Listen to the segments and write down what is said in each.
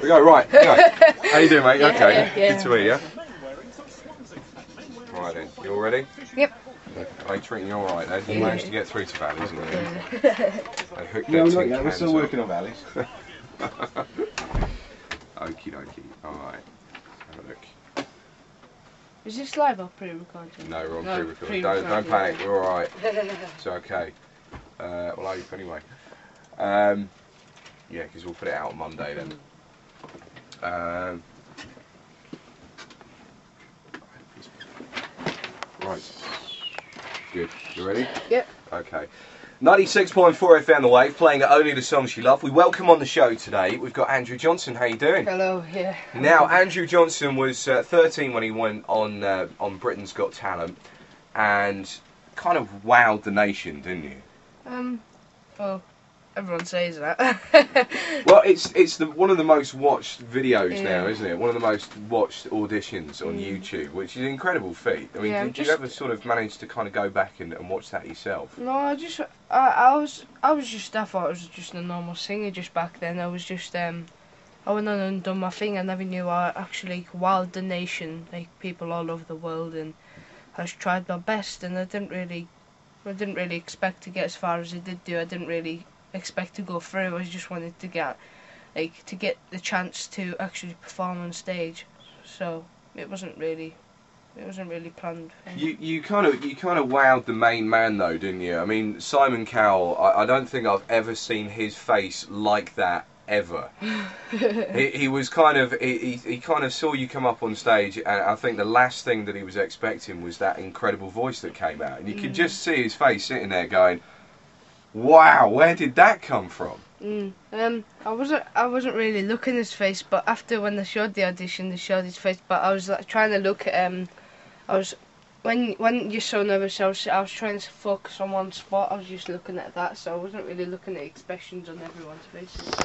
We go, right, go. How you doing, mate? Yeah, okay, yeah. good to meet you. Right then, you all ready? Yep. Are you treating you alright then? You managed to get through to Valleys, didn't you? Yeah. They hooked No, their not tin yet. We're cans still up. working on Valleys. Okie dokie, alright. Have a look. Is this live or pre-recorded? No, we're on No, pre-recorded. Don't panic, we're alright. It's okay. Well, I hope anyway. Yeah, because we'll put it out on Monday then. Right. Good. You ready? Yep. Okay. 96.4 FM The Wave, playing only the songs you love. We welcome on the show today, we've got Andrew Johnston. How you doing? Hello, yeah. Now, Andrew Johnston was 13 when he went on Britain's Got Talent, and kind of wowed the nation, didn't you? Well, everyone says that. Well, it's one of the most watched videos Yeah. now, isn't it? One of the most watched auditions on YouTube, which is an incredible feat. I mean, Yeah, did you ever sort of manage to kind of go back and watch that yourself? No, I thought it was just a normal singer just back then. I was just I went on and done my thing. I never knew I actually wowed the nation, like people all over the world, and I just tried my best. And I didn't really expect to get as far as I did do. I didn't really expect to go through. I just wanted to get the chance to actually perform on stage. So it wasn't really planned. You kind of wowed the main man though, didn't you? I mean, Simon Cowell. I don't think I've ever seen his face like that ever. he was kind of he kind of saw you come up on stage, and I think the last thing that he was expecting was that incredible voice that came out, and you could just see his face sitting there going, "Wow, where did that come from?" I wasn't really looking at his face, but after when they showed the audition, they showed his face. But I was like trying to look at when you're so nervous, I was trying to focus on one spot. I was just looking at that, so I wasn't really looking at expressions on everyone's faces. So.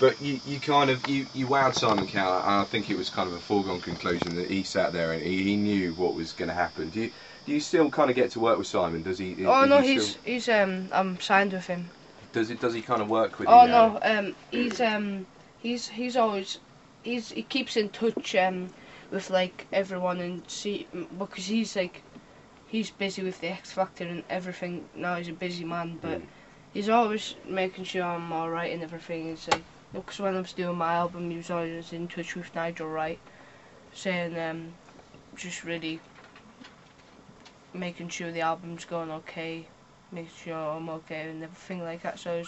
But you wowed Simon Cowell, and I think it was kind of a foregone conclusion that he sat there and he knew what was going to happen. Do you still kind of get to work with Simon? Does he? Oh no, he's I'm signed with him. Does he kind of work with? Oh you now? no, he's always he keeps in touch with like everyone and because he's busy with the X Factor and everything now. He's a busy man, but he's always making sure I'm all right and everything. He's like, because when I was doing my album, he was always in touch with Nigel Wright, saying just really making sure the album's going okay, making sure I'm okay and everything like that. So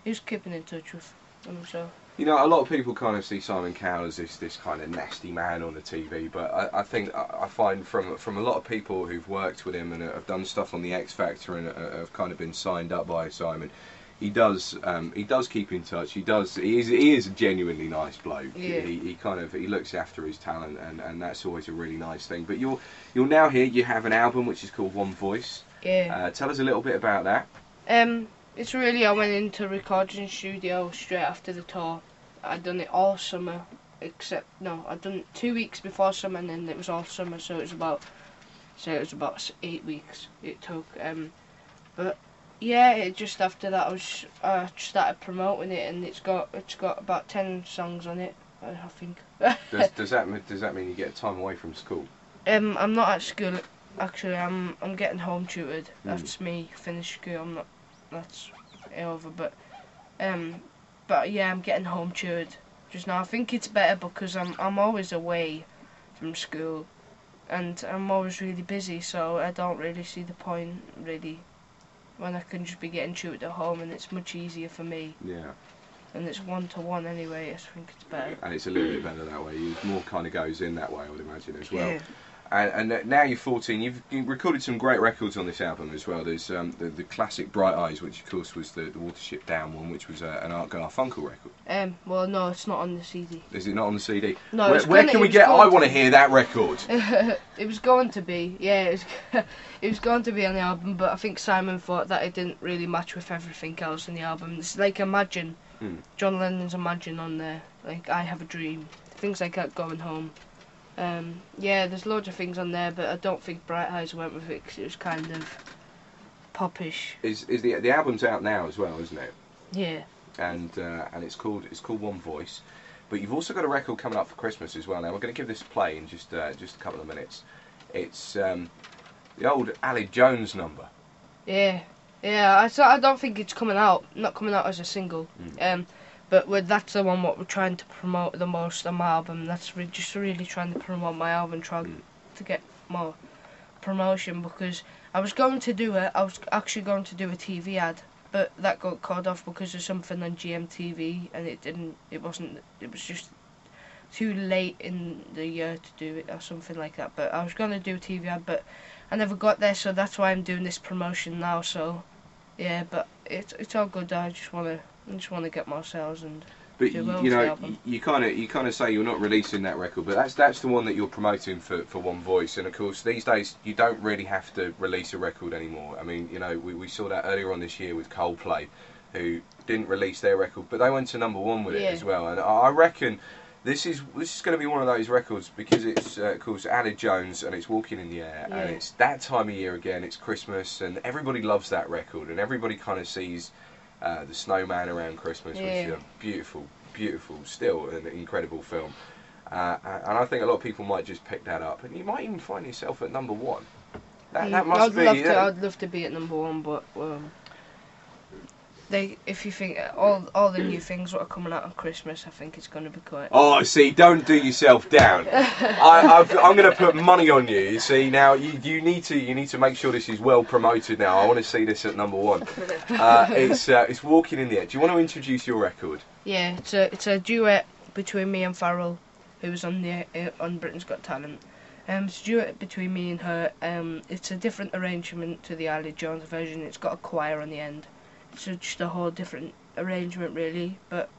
he was keeping in touch with him. So. You know, a lot of people kind of see Simon Cowell as this kind of nasty man on the TV, but I think I find from a lot of people who've worked with him and have done stuff on the X Factor and have kind of been signed up by Simon, he does keep in touch. He is a genuinely nice bloke. Yeah. He looks after his talent, and that's always a really nice thing. But you're now here. You have an album which is called One Voice. Yeah. Tell us a little bit about that. It's really, I went into recording studio straight after the tour. I'd done it all summer, I'd done it 2 weeks before summer, and then it was all summer, so it was about 8 weeks it took. But yeah, just after that I started promoting it, and it's got about 10 songs on it, I think. Does that mean you get time away from school? I'm not at school actually. I'm getting home tutored. After me finish school, that's over. But yeah, I'm getting home tutored just now. I think it's better because I'm always away from school, and I'm always really busy. So I don't really see the point really when I can just be getting tutored at home, and it's much easier for me. Yeah. And it's 1-to-1 anyway. I think it's better. And it's a little bit better that way. More kind of goes in that way, I would imagine, as well. Yeah. And now you're 14. You've recorded some great records on this album as well. There's the classic Bright Eyes, which of course was the Watership Down one, which was an Art Garfunkel record. Well, no, it's not on the CD. Is it not on the CD? No. Where can we get? I want to hear that record. It was going to be, yeah, it was going to be on the album, but I think Simon thought that it didn't really match with everything else in the album. It's like Imagine, John Lennon's Imagine on there, like I Have a Dream, things like that, Going Home. Yeah, there's loads of things on there, but I don't think Bright Eyes went with it because it was kind of popish. Is the album's out now as well, isn't it? Yeah. and it's called One Voice. But you've also got a record coming up for Christmas as well. Now we're going to give this a play in just a couple of minutes. It's the old Ali Jones number. Yeah, yeah. I don't think it's coming out. Not coming out as a single. But that's the one what we're trying to promote the most on my album. That's just really trying to promote my album, trying to get more promotion, because I was actually going to do a TV ad, but that got called off because of something on GMTV, and it was just too late in the year to do it or something like that. But I was going to do a TV ad, but I never got there, so that's why I'm doing this promotion now. So yeah, but it's all good. I just want to get more sales and. But you kind of say you're not releasing that record, but that's the one that you're promoting for One Voice. And of course, these days you don't really have to release a record anymore. I mean, we saw that earlier on this year with Coldplay, who didn't release their record, but they went to #1 with it as well. And I reckon this is going to be one of those records, because it's called Ali Jones and it's Walking in the Air, and it's that time of year again. It's Christmas, and everybody loves that record, and everybody kind of sees the snowman around Christmas, which is a beautiful, still an incredible film. And I think a lot of people might just pick that up, and you might even find yourself at #1. That must be. I'd love to be at #1, but if you think all the new things that are coming out on Christmas, I think it's going to be quite. Oh, see, don't do yourself down. I'm going to put money on you. You see, now you need to make sure this is well promoted. Now I want to see this at #1. It's Walking in the Air. Do you want to introduce your record? Yeah, it's a duet between me and Farrell, who was on Britain's Got Talent. It's a duet between me and her. It's a different arrangement to the Ali Jones version. It's got a choir on the end. It's just a whole different arrangement, really. But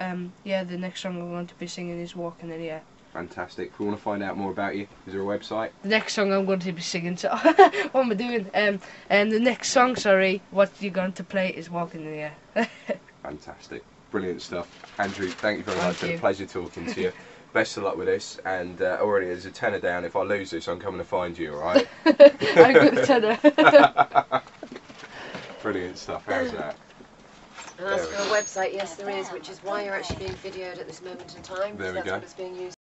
yeah, the next song I'm going to be singing is Walking in the Air. Fantastic. If we want to find out more about you, is there a website? The next song I'm going to be singing, so what am I doing? And the next song, what you're going to play is Walking in the Air. Fantastic. Brilliant stuff. Andrew, thank you very much. It's been a pleasure talking to you. Best of luck with this, and already there's a tenner down. If I lose this, I'm coming to find you, alright? I got a tenner. Brilliant stuff. How's that? And as for a website, yes there is, which is why you're actually being videoed at this moment in time. There we That's go. what it's being used